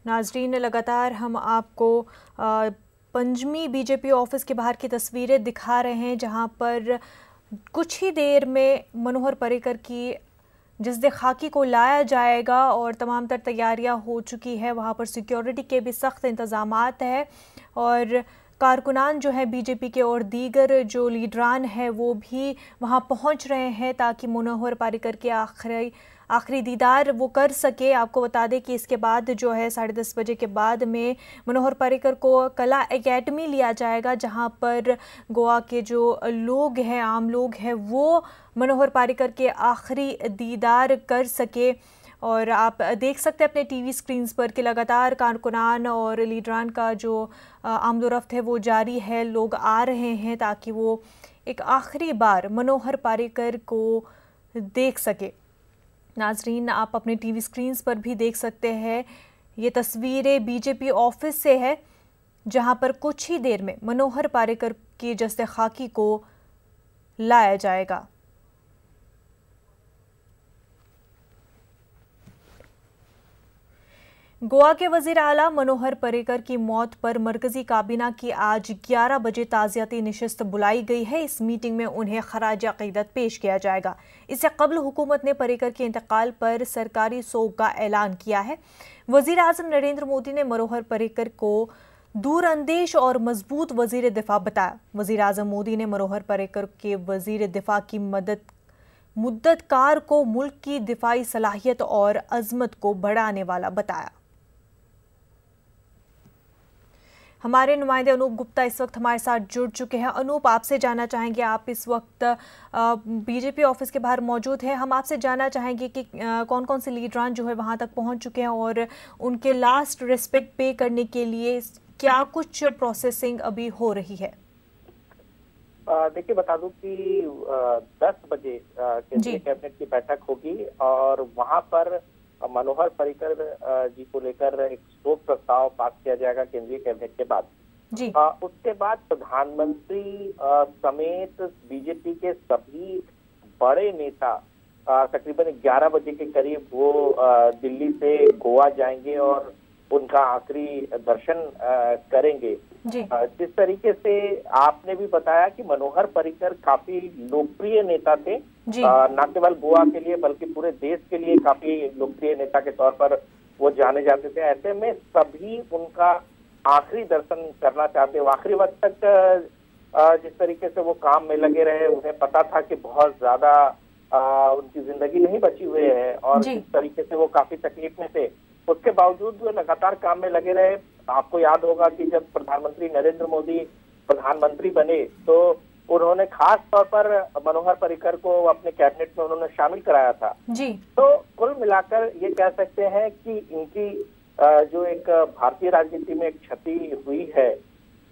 नाजरीन, लगातार हम आपको पंजमी बीजेपी ऑफिस के बाहर की तस्वीरें दिखा रहे हैं, जहां पर कुछ ही देर में मनोहर पर्रिकर की जस्द खाकी को लाया जाएगा और तमाम तर तैयारियां हो चुकी है। वहां पर सिक्योरिटी के भी सख्त इंतजामात है और कारकुनान जो है बीजेपी के और दीगर जो लीडरान है वो भी वहां पहुंच रहे हैं ताकि मनोहर पर्रिकर के आखिरी दीदार वो कर सके। आपको बता दें कि इसके बाद जो है 10:30 बजे के बाद में मनोहर पर्रिकर को कला एकेडमी लिया जाएगा, जहां पर गोवा के जो लोग हैं, आम लोग हैं, वो मनोहर पर्रिकर के आखिरी दीदार कर सके। और आप देख सकते हैं अपने टीवी स्क्रीन्स पर कि लगातार कारकुनान और लीडरान का जो आमदोरफ्त है वो जारी है। लोग आ रहे हैं ताकि वो एक आखिरी बार मनोहर पर्रिकर को देख सके। नाजरीन, आप अपने टीवी स्क्रीन्स पर भी देख सकते हैं, ये तस्वीरें बीजेपी ऑफिस से है, जहां पर कुछ ही देर में मनोहर पर्रिकर की जस्द खाकी को लाया जाएगा। गोवा के वजीर आला मनोहर पर्रिकर की मौत पर मरकजी काबीना की आज 11 बजे ताज़ियती नशिस्त बुलाई गई है। इस मीटिंग में उन्हें खराज अकीदत पेश किया जाएगा। इससे कबल हुकूमत ने पर्रिकर के इंतकाल पर सरकारी सोग का ऐलान किया है। वजीर आज़म नरेंद्र मोदी ने मनोहर पर्रिकर को दूरअंदेश और मजबूत वजीर दिफा बताया। वजीर आज़म मोदी ने मनोहर पर्रिकर के वजीर दिफा की मुद्दतकार को मुल्क की दिफाई सलाहियत और अजमत को बढ़ाने वाला बताया। हमारे नुमाइंदे अनूप गुप्ता इस वक्त हमारे साथ जुड़ चुके हैं। अनूप, आपसे जानना चाहेंगे, आप इस वक्त बीजेपी ऑफिस के बाहर मौजूद हैं। हम आपसे जानना चाहेंगे कि कौन कौन से लीडरान जो है वहां तक पहुंच चुके हैं और उनके लास्ट रिस्पेक्ट पे करने के लिए क्या कुछ प्रोसेसिंग अभी हो रही है? देखिए, बता दूं कि 10 बजे केंद्रीय कैबिनेट की बैठक होगी और वहां पर मनोहर पर्रिकर जी को लेकर एक शोक प्रस्ताव पास किया जाएगा केंद्रीय कैबिनेट के बाद। उसके बाद प्रधानमंत्री समेत बीजेपी के सभी बड़े नेता तकरीबन 11 बजे के करीब वो दिल्ली से गोवा जाएंगे और उनका आखिरी दर्शन करेंगे। जिस तरीके से आपने भी बताया कि मनोहर पर्रिकर काफी लोकप्रिय नेता थे, न केवल गोवा के लिए बल्कि पूरे देश के लिए काफी लोकप्रिय नेता के तौर पर वो जाने जाते थे। ऐसे में सभी उनका आखिरी दर्शन करना चाहते हैं। आखिरी वक्त तक जिस तरीके से वो काम में लगे रहे, उन्हें पता था कि बहुत ज्यादा उनकी जिंदगी नहीं बची हुई है और जिस तरीके से वो काफी तकलीफ में थे, उसके बावजूद वो लगातार काम में लगे रहे। आपको याद होगा कि जब प्रधानमंत्री नरेंद्र मोदी प्रधानमंत्री बने तो उन्होंने खास तौर पर मनोहर पर्रिकर को अपने कैबिनेट में उन्होंने शामिल कराया था। तो कुल मिलाकर ये कह सकते हैं कि इनकी जो एक भारतीय राजनीति में एक क्षति हुई है,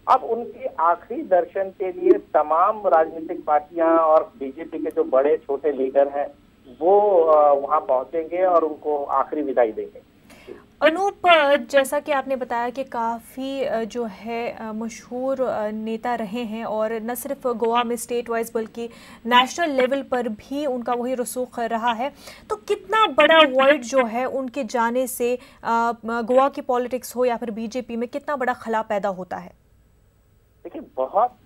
अब उनके आखिरी दर्शन के लिए तमाम राजनीतिक पार्टियां और बीजेपी के जो बड़े छोटे लीडर हैं वो वहां पहुंचेंगे और उनको आखिरी विदाई देंगे। अनूप, जैसा कि आपने बताया कि काफ़ी जो है मशहूर नेता रहे हैं और न सिर्फ गोवा में स्टेट वाइज बल्कि नेशनल लेवल पर भी उनका वही रसूख रहा है, तो कितना बड़ा वॉइड जो है उनके जाने से गोवा की पॉलिटिक्स हो या फिर बीजेपी में कितना बड़ा खला पैदा होता है? देखिए, बहुत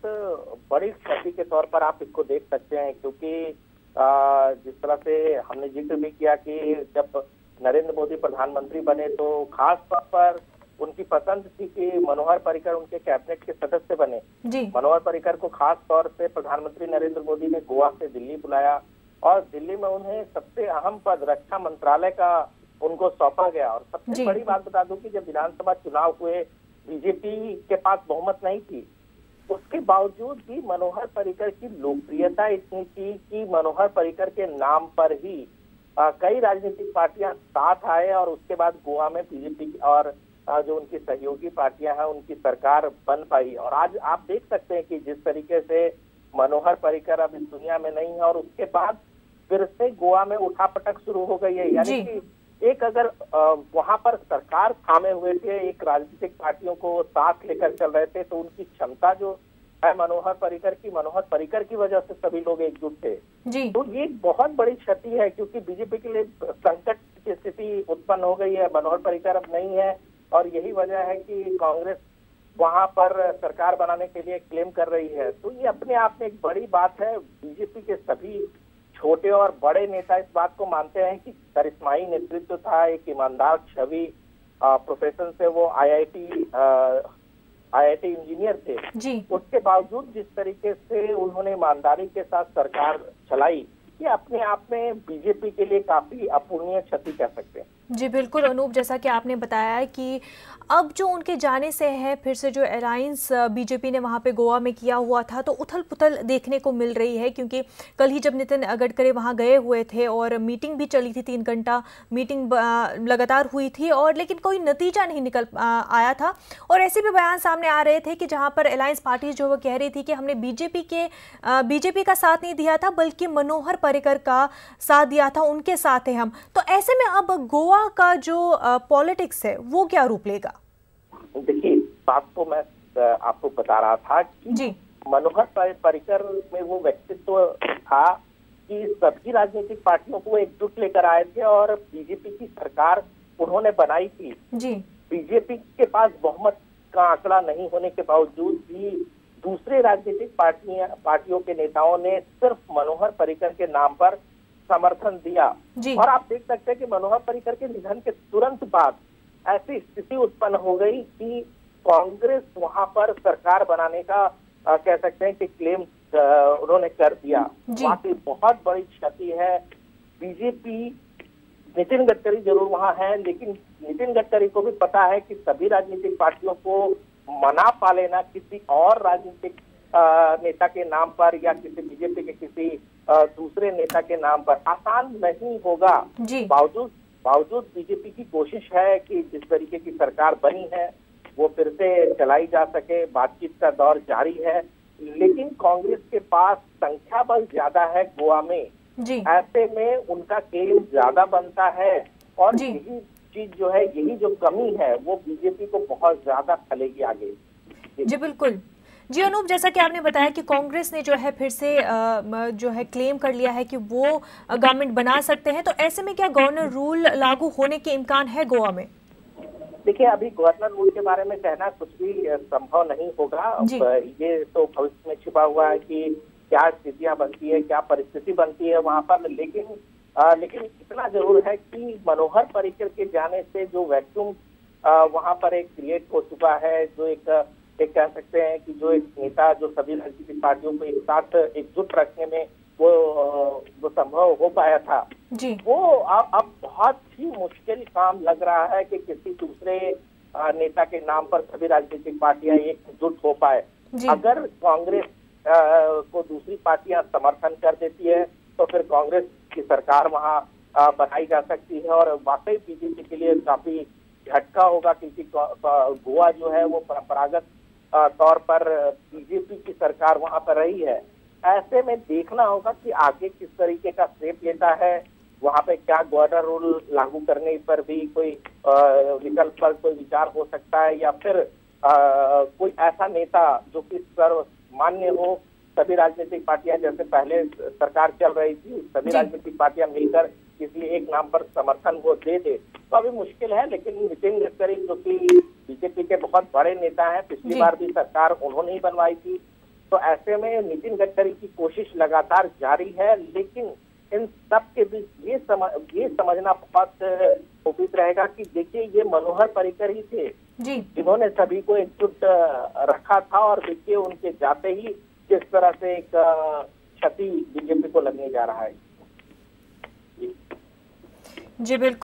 बड़ी क्षति के तौर पर आप इसको देख सकते हैं, क्योंकि जिस तरह से हमने जिक्र भी किया कि जब नरेंद्र मोदी प्रधानमंत्री बने तो खास तौर पर उनकी पसंद थी कि मनोहर पर्रिकर उनके कैबिनेट के सदस्य बने। मनोहर पर्रिकर को खास तौर से प्रधानमंत्री नरेंद्र मोदी ने गोवा से दिल्ली बुलाया और दिल्ली में उन्हें सबसे अहम पद रक्षा मंत्रालय का उनको सौंपा गया। और सबसे बड़ी बात बता दूं कि जब विधानसभा चुनाव हुए, बीजेपी के पास बहुमत नहीं थी, उसके बावजूद भी मनोहर पर्रिकर की लोकप्रियता इतनी थी कि मनोहर पर्रिकर के नाम पर ही कई राजनीतिक पार्टियां साथ आए और उसके बाद गोवा में बीजेपी और जो उनकी सहयोगी पार्टियां हैं उनकी सरकार बन पाई। और आज आप देख सकते हैं कि जिस तरीके से मनोहर पर्रिकर अब इस दुनिया में नहीं है और उसके बाद फिर से गोवा में उठापटक शुरू हो गई है। यानी कि एक अगर वहां पर सरकार थामे हुए थे, एक राजनीतिक पार्टियों को साथ लेकर चल रहे थे, तो उनकी क्षमता जो है मनोहर पर्रिकर की वजह से सभी लोग एकजुट थे। तो ये बहुत बड़ी क्षति है, क्योंकि बीजेपी के लिए संकट की स्थिति उत्पन्न हो गई है। मनोहर पर्रिकर अब नहीं है और यही वजह है कि कांग्रेस वहां पर सरकार बनाने के लिए क्लेम कर रही है। तो ये अपने आप में एक बड़ी बात है। बीजेपी के सभी छोटे और बड़े नेता इस बात को मानते हैं कि करिश्माई नेतृत्व था, एक ईमानदार छवि, प्रोफेशन से वो आईआईटी इंजीनियर थे जी। उसके बावजूद जिस तरीके से उन्होंने ईमानदारी के साथ सरकार चलाई, ये अपने आप में बीजेपी के लिए काफी अपूरणीय क्षति कह सकते हैं। जी बिल्कुल अनूप, जैसा कि आपने बताया है कि अब जो उनके जाने से है, फिर से जो अलायंस बीजेपी ने वहाँ पे गोवा में किया हुआ था, तो उथल पुथल देखने को मिल रही है। क्योंकि कल ही जब नितिन गडकरी वहाँ गए हुए थे और मीटिंग भी चली थी, 3 घंटा मीटिंग लगातार हुई थी, और लेकिन कोई नतीजा नहीं निकल आया था। और ऐसे भी बयान सामने आ रहे थे कि जहाँ पर अलायंस पार्टी जो वो कह रही थी कि हमने बीजेपी का साथ नहीं दिया था, बल्कि मनोहर पर्रिकर का साथ दिया था, उनके साथ है हम। तो ऐसे में अब गोवा का जो पॉलिटिक्स है वो क्या रूप लेगा? देखिए, बात तो मैं आपको बता रहा था कि जी। मनोहर पर्रिकर में वो व्यक्तित्व था कि सभी राजनीतिक पार्टियों को एकजुट लेकर आए थे और बीजेपी की सरकार उन्होंने बनाई थी। जी। बीजेपी के पास बहुमत का आंकड़ा नहीं होने के बावजूद भी दूसरे राजनीतिक पार्टियों के नेताओं ने सिर्फ मनोहर पर्रिकर के नाम पर समर्थन दिया। और आप देख सकते हैं कि मनोहर पर्रिकर के निधन के तुरंत बाद ऐसी स्थिति उत्पन्न हो गई कि कांग्रेस वहां पर सरकार बनाने का कह सकते हैं कि क्लेम उन्होंने कर दिया। वाकई बहुत बड़ी क्षति है। बीजेपी, नितिन गडकरी जरूर वहां है, लेकिन नितिन गडकरी को भी पता है कि सभी राजनीतिक पार्टियों को मना पा लेना किसी और राजनीतिक नेता के नाम पर या किसी बीजेपी के किसी दूसरे नेता के नाम पर आसान नहीं होगा। बावजूद बीजेपी की कोशिश है कि जिस तरीके की सरकार बनी है वो फिर से चलाई जा सके, बातचीत का दौर जारी है। लेकिन कांग्रेस के पास संख्या बल ज्यादा है गोवा में, ऐसे में उनका क्लेम ज्यादा बनता है और यही चीज जो है, यही जो कमी है वो बीजेपी को बहुत ज्यादा खलेगी आगे। जी बिल्कुल। जी अनूप, जैसा कि आपने बताया कि कांग्रेस ने जो है फिर से जो है क्लेम कर लिया है कि वो गवर्नमेंट बना सकते हैं, तो ऐसे में क्या गवर्नर रूल लागू होने के इम्कान है गोवा में? देखिए, अभी गवर्नर रूल के बारे में कहना कुछ भी संभव नहीं होगा। ये तो भविष्य में छिपा हुआ है कि क्या स्थितियां बनती है, क्या परिस्थिति बनती है वहां पर। लेकिन इतना जरूर है कि मनोहर पर्रिकर के जाने से जो वैक्यूम वहां पर एक क्रिएट हो चुका है, जो एक कह सकते हैं कि जो एक नेता जो सभी राजनीतिक पार्टियों को एक साथ एकजुट रखने में वो संभव हो पाया था, वो अब बहुत ही मुश्किल काम लग रहा है कि किसी दूसरे नेता के नाम पर सभी राजनीतिक पार्टियां एकजुट हो पाए। अगर कांग्रेस को दूसरी पार्टियां समर्थन कर देती है तो फिर कांग्रेस की सरकार वहां बनाई जा सकती है और वाकई बीजेपी के लिए काफी झटका होगा, क्योंकि गोवा जो है वो परंपरागत तौर पर बीजेपी की सरकार वहां पर रही है। ऐसे में देखना होगा कि आगे किस तरीके का स्टेप लेता है, वहां पे क्या गवर्नर रूल लागू करने पर भी कोई विकल्प पर कोई विचार हो सकता है, या फिर कोई ऐसा नेता जो कि सर्वमान्य हो, सभी राजनीतिक पार्टियां जैसे पहले सरकार चल रही थी, सभी राजनीतिक पार्टियां मिलकर किसी एक नाम पर समर्थन वो दे दे, तो अभी मुश्किल है। लेकिन नितिन गडकरी जो कि बीजेपी के बहुत बड़े नेता हैं, पिछली बार भी सरकार उन्होंने ही बनवाई थी, तो ऐसे में नितिन गडकरी की कोशिश लगातार जारी है। लेकिन इन सब के बीच ये समझना बहुत उचित रहेगा कि देखिए, ये मनोहर पर्रिकर ही थे जिन्होंने सभी को एकजुट रखा था, और देखिए उनके जाते ही किस तरह से एक क्षति बीजेपी को लगने जा रहा है। जी बिल्कुल।